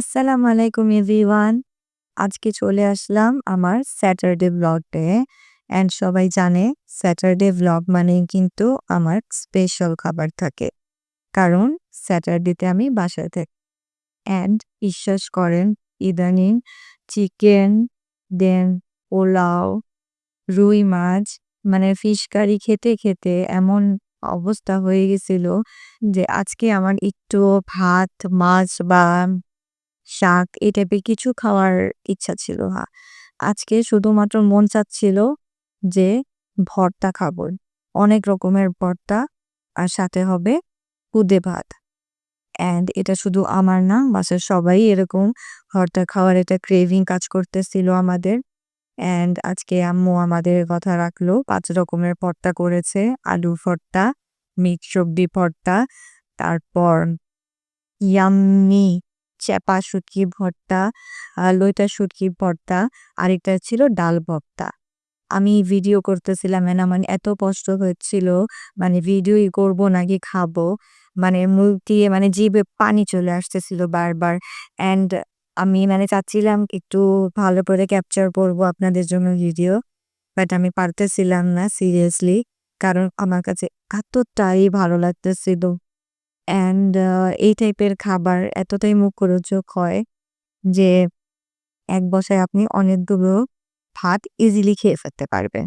আসসালামু আলাইকুম এভরিওয়ান। আজকে চলে আসলাম আমার স্যাটারডে ভ্লগে। অ্যান্ড সবাই জানে স্যাটারডে ভ্লগ মানেই কিন্তু আমার স্পেশাল খাবার থাকে। কারণ স্যাটারডেতে আমি বাসায় থাকি। অ্যান্ড বিশ্বাস করেন ইদানিং চিকেন, দেন পোলাও, রুই মাছ মানে ফিশ কারি খেতে, খেতে এমন অবস্থা হয়ে গেছিল যে আজকে আমার একটু ভাত, মাছ বা শাক এই টাইপের কিছু খাওয়ার ইচ্ছা ছিল না। আজকে শুধুমাত্র মন চাচ্ছিল যে ভর্তা খাবো। অনেক রকমের ভর্তা আর সাথে হবে খুদে ভাত। অ্যান্ড এটা শুধু আমার না, বাসার সবাই এরকম ভর্তা খাওয়ার একটা ক্রেভিং কাজ করতেছিল আমাদের। অ্যান্ড আজকে আম্মু আমাদের কথা রাখলো। ৫ রকমের ভর্তা করেছে। আলুর ভর্তা, মিক্স সবজি ভর্তা, তারপর ইয়াম্মি চেপা শুটকির ভর্তা, লইটা শুটকির ভর্তা, আরেকটা ছিল ডাল ভর্তা। আমি ভিডিও করতেছিলাম এন্ড আমার এত কষ্ট হচ্ছিল, মানে ভিডিওই করব নাকি খাবো। মানে মুখ দিয়ে মানে জিভে পানি চলে আসতেছিল বারবার। অ্যান্ড আমি মানে চাচ্ছিলাম একটু ভালো করে ক্যাপচার করব আপনাদের জন্য ভিডিও। বাট আমি পারতেছিলাম না সিরিয়াসলি। কারণ আমার কাছে এতটাই ভালো লাগতেছিল। অ্যান্ড এই টাইপের খাবার এতটাই মুখরোচক হয় যে এক বসায় আপনি অনেকগুলো ভাত ইজিলি খেয়ে ফেলতে পারবেন।